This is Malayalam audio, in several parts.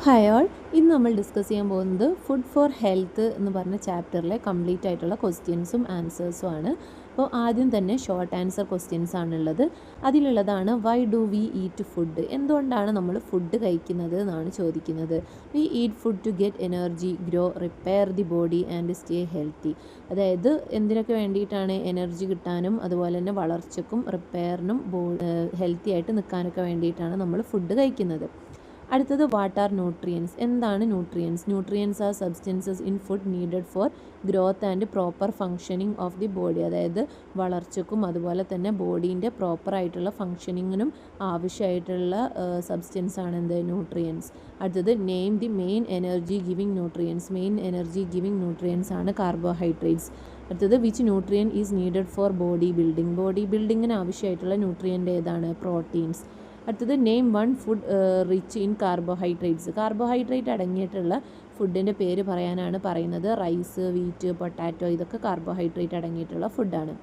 ഹായ് ഓൾ, ഇന്ന് നമ്മൾ ഡിസ്കസ് ചെയ്യാൻ പോകുന്നത് ഫുഡ് ഫോർ ഹെൽത്ത് എന്ന് പറഞ്ഞ ചാപ്റ്ററിലെ കംപ്ലീറ്റ് ആയിട്ടുള്ള ക്വസ്റ്റ്യൻസും ആൻസേഴ്സും ആണ്. അപ്പോൾ ആദ്യം തന്നെ ഷോർട്ട് ആൻസർ ക്വസ്റ്റ്യൻസ് ആണുള്ളത്. അതിലുള്ളതാണ് why do we eat food, എന്തുകൊണ്ടാണ് നമ്മൾ ഫുഡ് കഴിക്കുന്നത് എന്നാണ് ചോദിക്കുന്നത്. We eat food to get energy, grow, repair the body and stay healthy. അതായത് എന്തിനൊക്കെ വേണ്ടിയിട്ടാണ്? എനർജി കിട്ടാനും അതുപോലെ തന്നെ വളർച്ചയ്ക്കും റിപ്പയറിനും ഹെൽത്തി ആയിട്ട് നിൽക്കാനൊക്കെ വേണ്ടിയിട്ടാണ് നമ്മൾ ഫുഡ് കഴിക്കുന്നത്. അടുത്തത് വാട്ട് ആർ ന്യൂട്രിയൻസ്, എന്താണ് nutrients? Nutrients R substances in food needed for growth and proper functioning of the body. അതായത് വളർച്ചയ്ക്കും അതുപോലെ തന്നെ ബോഡീൻ്റെ പ്രോപ്പറായിട്ടുള്ള ഫങ്ഷനിങ്ങിനും ആവശ്യമായിട്ടുള്ള സബ്സ്റ്റൻസ് ആണ് എന്ത്? ന്യൂട്രിയൻസ്. അടുത്തത് name the main energy giving nutrients. Main energy giving nutrients ആണ് കാർബോഹൈഡ്രേറ്റ്സ്. അടുത്തത് which nutrient is needed for body building. Body ബിൽഡിങ്ങിന് ആവശ്യമായിട്ടുള്ള ന്യൂട്രിയൻ്റ് ഏതാണ്? പ്രോട്ടീൻസ്. അടുത്തത് name one food rich in carbohydrates. Carbohydrate അടങ്ങിയിട്ടുള്ള ഫുഡിൻ്റെ പേര് പറയാനാണ് പറയുന്നത്. റൈസ്, വീറ്റ്, പൊട്ടാറ്റോ, ഇതൊക്കെ കാർബോഹൈഡ്രേറ്റ് അടങ്ങിയിട്ടുള്ള ഫുഡാണ്.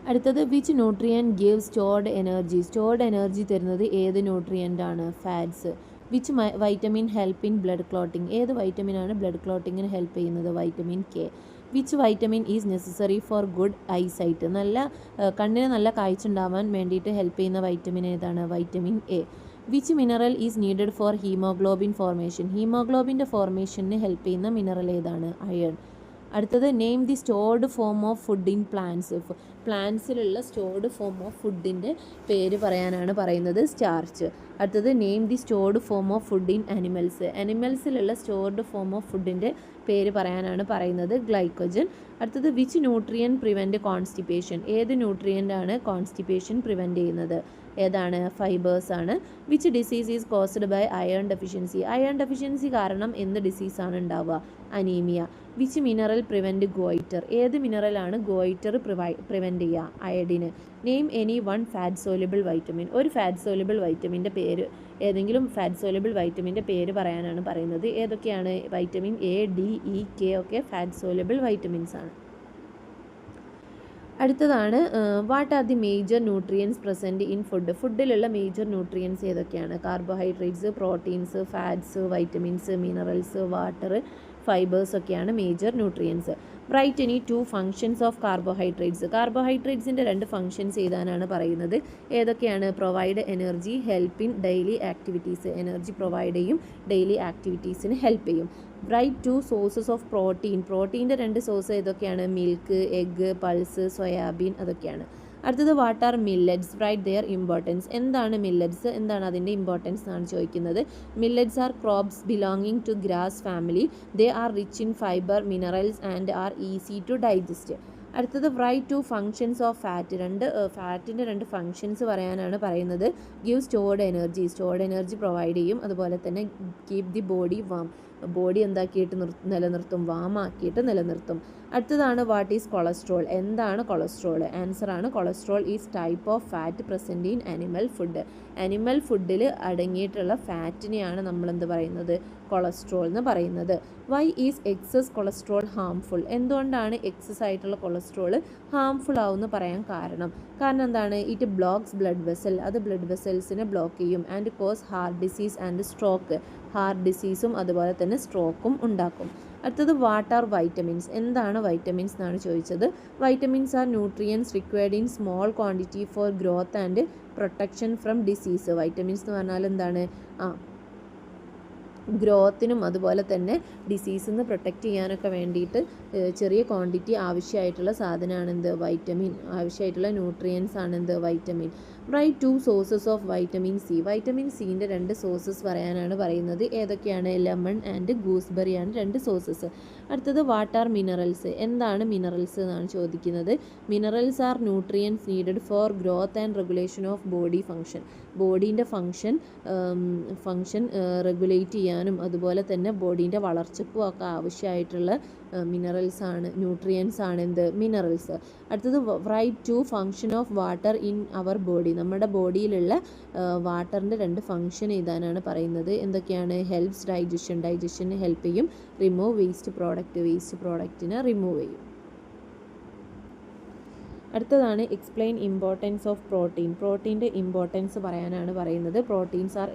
അടുത്തത് which nutrient give stored energy. Stored energy തരുന്നത് ഏത് ന്യൂട്രിയൻ്റ് ആണ്? Fats. Which vitamin help in blood clotting. ഏത് വൈറ്റമിനാണ് ബ്ലഡ് ക്ലോട്ടിങ്ങിന് ഹെൽപ്പ് ചെയ്യുന്നത്? Vitamin K. Which vitamin is necessary for good eyesight. കണ്ണിന് നല്ല കാഴ്ച ഉണ്ടാവാൻ വേണ്ടിയിട്ട് ഹെൽപ്പ് ചെയ്യുന്ന വൈറ്റമിൻ ഏതാണ്? Vitamin A. Which mineral is needed for haemoglobin formation. ഹീമോഗ്ലോബിൻ്റെ ഫോർമേഷന് ഹെൽപ്പ് ചെയ്യുന്ന മിനറൽ ഏതാണ്? അയൺ. അടുത്തത് name the stored form of food in plants. പ്ലാന്റ്സിലുള്ള സ്റ്റോർഡ് ഫോം ഓഫ് ഫുഡിൻ്റെ പേര് പറയാനാണ് പറയുന്നത്. സ്റ്റാർച്ച്. അടുത്തത് name the stored form of food in animals. അനിമൽസിലുള്ള സ്റ്റോർഡ് ഫോം ഓഫ് ഫുഡിൻ്റെ പേര് പറയാനാണ് പറയുന്നത്. ഗ്ലൈക്കോജൻ. അടുത്തത് വിച്ച് ന്യൂട്രിയൻ പ്രിവെൻറ്റ് കോൺസ്റ്റിപ്പേഷൻ. ഏത് ന്യൂട്രിയൻ്റ് ആണ് കോൺസ്റ്റിപ്പേഷൻ പ്രിവെൻറ്റ് ചെയ്യുന്നത്? ഏതാണ്? ഫൈബേഴ്സ് ആണ്. Which disease is caused by iron deficiency. Iron deficiency കാരണം എന്ത് ഡിസീസാണ് ഉണ്ടാവുക? Anaemia. Which mineral prevent goitre. ഏത് മിനറലാണ് ഗോയിറ്റർ പ്രിവെൻറ്റ് ചെയ്യുക? Iodine. Name any one fat soluble vitamin. ഒരു ഫാറ്റ് സോലുബിൾ വൈറ്റമിൻ്റെ പേര്, ഏതെങ്കിലും ഫാറ്റ് സോലുബിൾ വൈറ്റമിൻ്റെ പേര് പറയാനാണ് പറയുന്നത്. ഏതൊക്കെയാണ്? Vitamin A, D, E, K ഒക്കെ ഫാറ്റ് സോലുബിൾ വൈറ്റമിൻസ് ആണ്. അടുത്തതാണ് what are the major nutrients present in food. ഫുഡിലുള്ള മേജർ ന്യൂട്രിയൻസ് ഏതൊക്കെയാണ്? Carbohydrates, proteins, fats, vitamins, minerals, water, fibres ഒക്കെയാണ് major nutrients. Write any two functions of carbohydrates. കാർബോഹൈഡ്രേറ്റ്സിൻ്റെ രണ്ട് ഫങ്ഷൻസ് എഴുതാനാണ് പറയുന്നത്. ഏതൊക്കെയാണ്? Provide energy, help in daily activities. Energy provide ചെയ്യും, ഡെയിലി ആക്ടിവിറ്റീസിന് ഹെൽപ്പ് ചെയ്യും. Write two sources of protein. പ്രോട്ടീൻ്റെ രണ്ട് സോഴ്സ് ഏതൊക്കെയാണ്? മിൽക്ക്, എഗ്ഗ്, പൾസ്, സോയാബീൻ, അതൊക്കെയാണ്. അടുത്തത് what are millets. Write there importance. എന്താണ് മില്ലറ്റ്സ്? എന്താണ് അതിൻ്റെ ഇമ്പോർട്ടൻസ് എന്നാണ് ചോദിക്കുന്നത്. Millets are crops belonging to grass family. They are rich in fibre, minerals and are easy to digest. അടുത്തത് write two functions of fat. ഫാറ്റിൻ്റെ രണ്ട് ഫങ്ഷൻസ് പറയാനാണ് പറയുന്നത്. Give stored energy. Stored energy provide ചെയ്യും, അതുപോലെ തന്നെ keep the body warm. Body എന്താക്കിയിട്ട് നിലനിർത്തും? വാം ആക്കിയിട്ട് നിലനിർത്തും. അടുത്തതാണ് വാട്ട് ഈസ് കൊളസ്ട്രോൾ. എന്താണ് കൊളസ്ട്രോൾ? ആൻസറാണ് cholesterol is type of fat present in animal food. Animal ഫുഡിൽ അടങ്ങിയിട്ടുള്ള ഫാറ്റിനെയാണ് നമ്മളെന്ത് പറയുന്നത്? കൊളസ്ട്രോൾ എന്ന് പറയുന്നത്. Why is excess cholesterol harmful. എന്തുകൊണ്ടാണ് എക്സസ് ആയിട്ടുള്ള കൊളസ്ട്രോൾ ഹാംഫുൾ ആവുമെന്ന് പറയാൻ കാരണം എന്താണ്? It blocks blood vessel. അത് ബ്ലഡ് വെസൽസിനെ ബ്ലോക്ക് ചെയ്യും. And cause heart disease and stroke. Heart ഡിസീസും അതുപോലെ തന്നെ സ്ട്രോക്കും ഉണ്ടാക്കും. അടുത്തത് വാട്ട് ആർ വൈറ്റമിൻസ്. എന്താണ് വൈറ്റമിൻസ് എന്നാണ് ചോദിച്ചത്. Vitamins are nutrients required in small quantity for growth and protection from disease. Vitamins എന്ന് പറഞ്ഞാൽ എന്താണ്? ഗ്രോത്തിനും അതുപോലെ തന്നെ ഡിസീസിൽ നിന്ന് പ്രൊട്ടക്റ്റ് ചെയ്യാനൊക്കെ വേണ്ടിയിട്ട് ചെറിയ ക്വാണ്ടിറ്റി ആവശ്യമായിട്ടുള്ള സാധനമാണ് എന്ത്? വൈറ്റമിൻ. ആവശ്യമായിട്ടുള്ള ന്യൂട്രിയൻസ് ആണ് എന്ത്? Vitamin. Write two sources of vitamin C. Vitamin സിൻ്റെ രണ്ട് സോഴ്സസ് പറയാനാണ് പറയുന്നത്. ഏതൊക്കെയാണ്? ലെമൺ ആൻഡ് ഗൂസ്ബെറിയാണ് രണ്ട് സോഴ്സസ്. അടുത്തത് വാട്ട് ആർ മിനറൽസ്. എന്താണ് മിനറൽസ് എന്നാണ് ചോദിക്കുന്നത്. Minerals are nutrients needed for growth and regulation of body function. ബോഡീൻ്റെ ഫങ്ഷൻ റെഗുലേറ്റ് ചെയ്യാനും അതുപോലെ തന്നെ ബോഡീൻ്റെ വളർച്ചയ്ക്കും ഒക്കെ ആവശ്യമായിട്ടുള്ള മിനറൽസ് ആണ്, ന്യൂട്രിയൻസ് ആണ് എന്ത്? മിനറൽസ്. അടുത്തത് write two function of water in our body. നമ്മുടെ ബോഡിയിലുള്ള വാട്ടറിൻ്റെ രണ്ട് ഫങ്ഷൻ എഴുതാനാണ് പറയുന്നത്. എന്തൊക്കെയാണ്? ഹെൽപ്സ് ഡൈജഷന് ഹെൽപ്പ് ചെയ്യും. റിമൂവ് വേസ്റ്റ് പ്രോഡക്റ്റിനെ റിമൂവ് ചെയ്യും. അടുത്തതാണ് എക്സ്പ്ലെയിൻ ഇമ്പോർട്ടൻസ് ഓഫ് പ്രോട്ടീൻ. പ്രോട്ടീൻ്റെ ഇമ്പോർട്ടൻസ് പറയാനാണ് പറയുന്നത്. Proteins are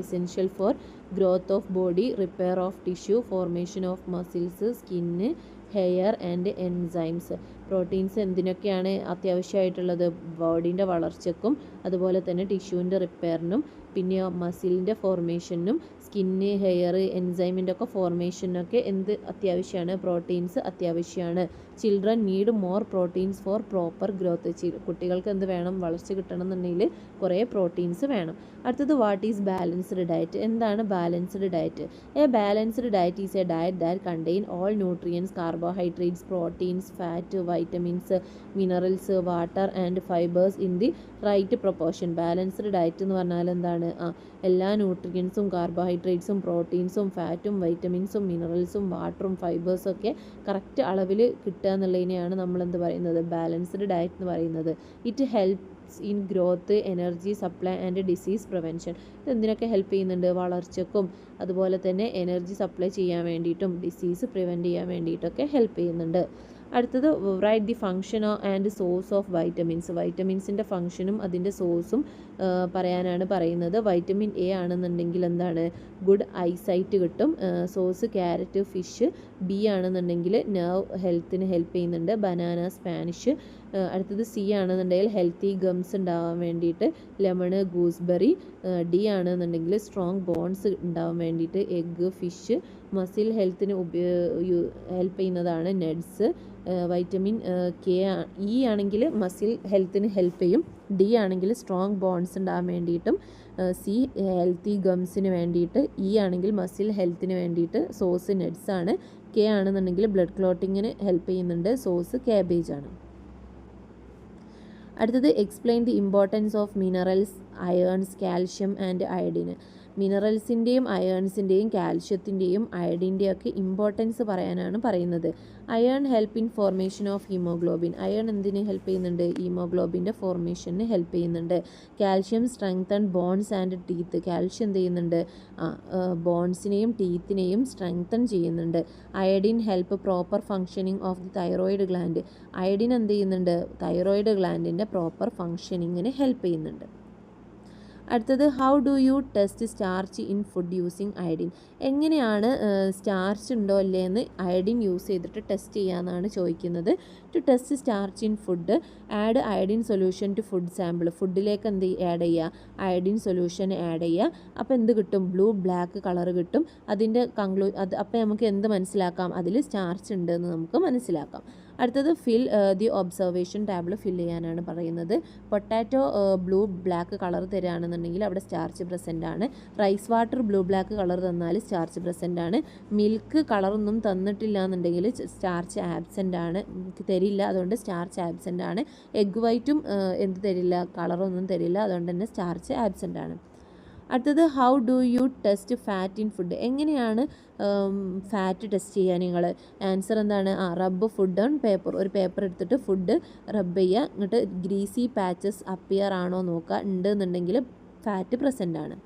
essential for growth of body, repair of tissue, formation of muscles, skin, hair and enzymes. പ്രോട്ടീൻസ് എന്തിനൊക്കെയാണ് അത്യാവശ്യമായിട്ടുള്ളത്? ബോഡീൻ്റെ വളർച്ചയ്ക്കും അതുപോലെ തന്നെ ടിഷ്യൂവിൻ്റെ റിപ്പയറിനും പിന്നെ മസിലിൻ്റെ ഫോർമേഷനും സ്കിന്ന്, ഹെയർ, എൻസൈമിൻ്റെ ഒക്കെ ഫോർമേഷനൊക്കെ എന്ത് അത്യാവശ്യമാണ്? പ്രോട്ടീൻസ് അത്യാവശ്യമാണ്. Children need more proteins four proper growth. കുട്ടികൾക്ക് എന്ത് വേണം? വളർച്ച കിട്ടണം എന്നുണ്ടെങ്കിൽ കുറേ പ്രോട്ടീൻസ് വേണം. അടുത്തത് വാട്ട് ഈസ് ബാലൻസ്ഡ് ഡയറ്റ്. എന്താണ് balanced diet? A balanced diet is a diet that contain all nutrients, carbohydrates, proteins, fat, vitamins, minerals, water and fibres in the right proportion. Balanced diet എന്ന് പറഞ്ഞാൽ എന്താണ്? എല്ലാ ന്യൂട്രിയൻസും, കാർബോഹൈഡ്രേറ്റ്സും, പ്രോട്ടീൻസും, ഫാറ്റും, വൈറ്റമിൻസും, മിനറൽസും, വാട്ടറും, ഫൈബേഴ്സും ഒക്കെ കറക്റ്റ് അളവിൽ കിട്ടുക എന്നുള്ളതിനെയാണ് നമ്മളെന്ത് പറയുന്നത്? ബാലൻസ്ഡ് ഡയറ്റ് എന്ന് പറയുന്നത്. It helps in growth, energy supply and disease prevention. ഇത് എന്തിനൊക്കെ ഹെൽപ്പ് ചെയ്യുന്നുണ്ട്? വളർച്ചയ്ക്കും അതുപോലെ തന്നെ എനർജി സപ്ലൈ ചെയ്യാൻ വേണ്ടിയിട്ടും ഡിസീസ് പ്രിവെൻറ്റ് ചെയ്യാൻ വേണ്ടിയിട്ടൊക്കെ ഹെൽപ്പ് ചെയ്യുന്നുണ്ട്. അടുത്തത് write the function and source of vitamins. വൈറ്റമിൻസിൻ്റെ ഫങ്ഷനും അതിൻ്റെ സോഴ്സും പറയാനാണ് പറയുന്നത്. വൈറ്റമിൻ എ ആണെന്നുണ്ടെങ്കിൽ എന്താണ്? ഗുഡ് ഐസൈറ്റ് കിട്ടും. Source carrot, fish. ബി ആണെന്നുണ്ടെങ്കിൽ നെർവ് ഹെൽത്തിന് ഹെൽപ്പ് ചെയ്യുന്നുണ്ട്. Banana, spinach. അടുത്തത് സി ആണെന്നുണ്ടെങ്കിൽ ഹെൽത്തി ഗംസ് ഉണ്ടാവാൻ വേണ്ടിയിട്ട് ലെമണ്, ഗൂസ്ബെറി. ഡി ആണെന്നുണ്ടെങ്കിൽ സ്ട്രോങ് ബോൺസ് ഉണ്ടാവാൻ വേണ്ടിയിട്ട് എഗ്ഗ്, ഫിഷ്. മസിൽ ഹെൽത്തിന് ഹെൽപ്പ് ചെയ്യുന്നതാണ് നട്ട്സ്. വൈറ്റമിൻ ഇ ആണെങ്കിൽ മസിൽ ഹെൽത്തിന് ഹെൽപ്പ് ചെയ്യും. ഡി ആണെങ്കിൽ സ്ട്രോങ് ബോൺസ് ഉണ്ടാകാൻ വേണ്ടിയിട്ടും. സി ഹെൽത്തി ഗംസിന് വേണ്ടിയിട്ട്. ഇ ആണെങ്കിൽ മസിൽ ഹെൽത്തിന് വേണ്ടിയിട്ട്. സോസ് നട്ട്സ് ആണ്. കെ ആണെന്നുണ്ടെങ്കിൽ ബ്ലഡ് ക്ലോട്ടിങ്ങിന് ഹെൽപ്പ് ചെയ്യുന്നുണ്ട്. സോസ് ക്യാബേജ് ആണ്. അടുത്തത് explain the importance of minerals, irons, calcium and iodine. മിനറൽസിൻ്റെയും അയേൺസിൻ്റെയും കാൽഷ്യത്തിൻ്റെയും അയഡിൻ്റെയും ഒക്കെ ഇമ്പോർട്ടൻസ് പറയാനാണ് പറയുന്നത്. Iron help in formation of haemoglobin. Iron എന്തിന് ഹെൽപ്പ് ചെയ്യുന്നുണ്ട്? ഹീമോഗ്ലോബിൻ്റെ ഫോർമേഷന് ഹെൽപ്പ് ചെയ്യുന്നുണ്ട്. Calcium strengthen bones and teeth. Calcium എന്ത് ചെയ്യുന്നുണ്ട്? ബോൺസിനെയും ടീത്തിനെയും സ്ട്രെങ്തൺ ചെയ്യുന്നുണ്ട്. Iodine help proper functioning of the thyroid gland. Iodine എന്ത് ചെയ്യുന്നുണ്ട്? തൈറോയിഡ് ഗ്ലാൻഡിൻ്റെ പ്രോപ്പർ ഫങ്ഷനിങ്ങിന് ഹെൽപ്പ് ചെയ്യുന്നുണ്ട്. അടുത്തത് how do you test starch in food using iodine. എങ്ങനെയാണ് സ്റ്റാർച്ച് ഉണ്ടോ അല്ലേ എന്ന് അയഡിൻ യൂസ് ചെയ്തിട്ട് ടെസ്റ്റ് ചെയ്യാമെന്നാണ് ചോദിക്കുന്നത്. To test starch in food add iodine solution to food sample. ഫുഡിലേക്ക് എന്ത് ആഡ് ചെയ്യുക? അയഡിൻ സൊല്യൂഷൻ ആഡ് ചെയ്യുക. അപ്പോൾ എന്ത് കിട്ടും? ബ്ലൂ ബ്ലാക്ക് കളർ കിട്ടും. അതിൻ്റെ അപ്പോൾ നമുക്ക് എന്ത് മനസ്സിലാക്കാം? അതിൽ സ്റ്റാർച്ച് ഉണ്ട് എന്ന് നമുക്ക് മനസ്സിലാക്കാം. അടുത്തത് fill the observation table fill ചെയ്യാനാണ് പറയുന്നത്. പൊട്ടാറ്റോ ബ്ലൂ ബ്ലാക്ക് കളർ തരികയാണെന്നുണ്ടെങ്കിൽ അവിടെ സ്റ്റാർച്ച് പ്രസൻ്റ് ആണ്. Rice water blue black colour തന്നാൽ സ്റ്റാർച്ച് പ്രസൻ്റ് ആണ്. മിൽക്ക് കളറൊന്നും തന്നിട്ടില്ല എന്നുണ്ടെങ്കിൽ സ്റ്റാർച്ച് ആബ്സെൻ്റ് ആണ്. തരില്ല, അതുകൊണ്ട് സ്റ്റാർച്ച് ആബ്സെൻ്റ് ആണ്. എഗ് വൈറ്റും എന്ത് തരില്ല? കളറൊന്നും തരില്ല, അതുകൊണ്ട് തന്നെ സ്റ്റാർച്ച് ആബ്സെൻ്റ് ആണ്. അടുത്തത് how do you test fat in food. എങ്ങനെയാണ് ഫാറ്റ് ടെസ്റ്റ് ചെയ്യുക നിങ്ങൾ? ആൻസർ എന്താണ്? റബ്ബ് ഫുഡ് ഓൺ പേപ്പർ. ഒരു പേപ്പർ എടുത്തിട്ട് ഫുഡ് റബ്ബ് ചെയ്യുക. എന്നിട്ട് ഗ്രീസി പാച്ചസ് അപ്പിയർ ആണോ നോക്കുക. ഉണ്ട് എന്നുണ്ടെങ്കിൽ ഫാറ്റ് പ്രസൻ്റ് ആണ്.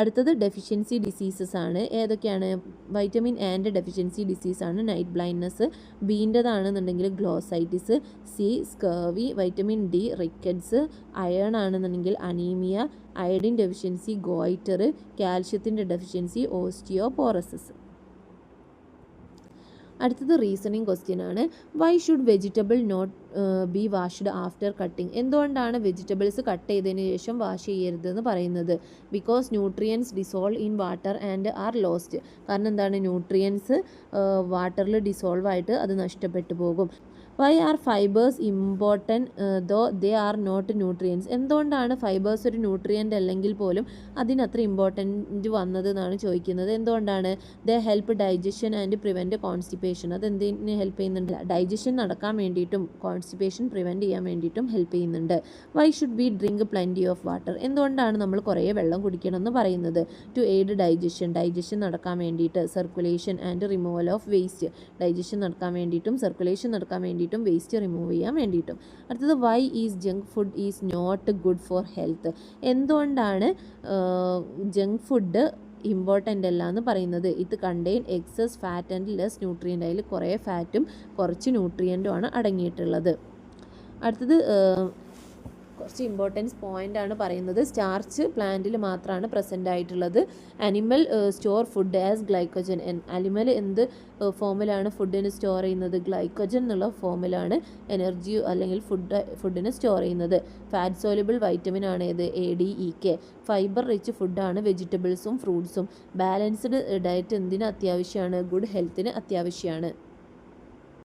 അടുത്തത് ഡെഫിഷ്യൻസി ഡിസീസസ് ആണ്. ഏതൊക്കെയാണ്? വൈറ്റമിൻ എൻ്റെ ഡെഫിഷ്യൻസി ഡിസീസാണ് നൈറ്റ് ബ്ലൈൻഡ്നെസ്. ബീൻ്റെതാണെന്നുണ്ടെങ്കിൽ glossitis. C scurvy. Vitamin D rickets. Iron ആണെന്നുണ്ടെങ്കിൽ അനീമിയ. Iodine deficiency goitre. കാൽഷ്യത്തിൻ്റെ ഡെഫിഷ്യൻസി ഓസ്റ്റിയോപോറസിസ്. അടുത്തത് റീസണിങ് ക്വസ്റ്റ്യൻ ആണ്. Why should vegetable not be washed after cutting. എന്തുകൊണ്ടാണ് വെജിറ്റബിൾസ് കട്ട് ചെയ്തതിന് ശേഷം വാഷ് ചെയ്യരുതെന്ന് പറയുന്നത്? Because nutrients dissolve in water and are lost. കാരണം എന്താണ്? ന്യൂട്രിയൻസ് വാട്ടറിൽ ഡിസോൾവ് ആയിട്ട് അത് നഷ്ടപ്പെട്ടു പോകും. Why are fibres important though they are not nutrients. എന്തുകൊണ്ടാണ് ഫൈബേഴ്സ് ഒരു ന്യൂട്രിയൻ്റ് അല്ലെങ്കിൽ പോലും അതിനത്ര ഇമ്പോർട്ടൻറ്റ് വന്നത് എന്നാണ് ചോദിക്കുന്നത്. എന്തുകൊണ്ടാണ്? They help digestion and prevent constipation. അതെന്തിന് ഹെൽപ്പ് ചെയ്യുന്നുണ്ട്? ഡൈജഷൻ നടക്കാൻ വേണ്ടിയിട്ടും കോൺസ്റ്റിപ്പേഷൻ പ്രിവെൻറ്റ് ചെയ്യാൻ വേണ്ടിയിട്ടും ഹെൽപ്പ് ചെയ്യുന്നുണ്ട്. Why should be drink plenty of water. എന്തുകൊണ്ടാണ് നമ്മൾ കുറേ വെള്ളം കുടിക്കണം എന്ന് പറയുന്നത്? To aid digestion. ഡൈജഷൻ നടക്കാൻ വേണ്ടിയിട്ട്. Circulation and removal of waste. Digestion നടക്കാൻ വേണ്ടിയിട്ടും സർക്കുലേഷൻ നടക്കാൻ വേണ്ടിയിട്ടും വേസ്റ്റ് റിമൂവ് ചെയ്യാൻ വേണ്ടിയിട്ടും. അടുത്തത് why is junk food is not good for health. എന്തുകൊണ്ടാണ് ജങ്ക് ഫുഡ് ഇമ്പോർട്ടൻ്റ് അല്ല എന്ന് പറയുന്നത്? ഇത് contain excess fat and less nutrient. അതിൽ കുറേ ഫാറ്റും കുറച്ച് ന്യൂട്രിയൻറ്റും ആണ് അടങ്ങിയിട്ടുള്ളത്. അടുത്തത് കുറച്ച് ഇമ്പോർട്ടൻസ് പോയിൻ്റ് ആണ് പറയുന്നത്. സ്റ്റാർച്ച് പ്ലാന്റിൽ മാത്രമാണ് പ്രസൻ്റ് ആയിട്ടുള്ളത്. Animal store food as glycogen. Animal എന്ത് ഫോമിലാണ് ഫുഡിന് സ്റ്റോർ ചെയ്യുന്നത്? ഗ്ലൈക്കോജൻ എന്നുള്ള ഫോമിലാണ് എനർജി അല്ലെങ്കിൽ ഫുഡിന് സ്റ്റോർ ചെയ്യുന്നത്. ഫാറ്റ് സോലുബിൾ വൈറ്റമിൻ ആണ് ഏത്? ADEK. ഫൈബർ റിച്ച് ഫുഡാണ് വെജിറ്റബിൾസും ഫ്രൂട്ട്സും. ബാലൻസ്ഡ് ഡയറ്റ് എന്തിന് അത്യാവശ്യമാണ്? ഗുഡ് ഹെൽത്തിന് അത്യാവശ്യമാണ്.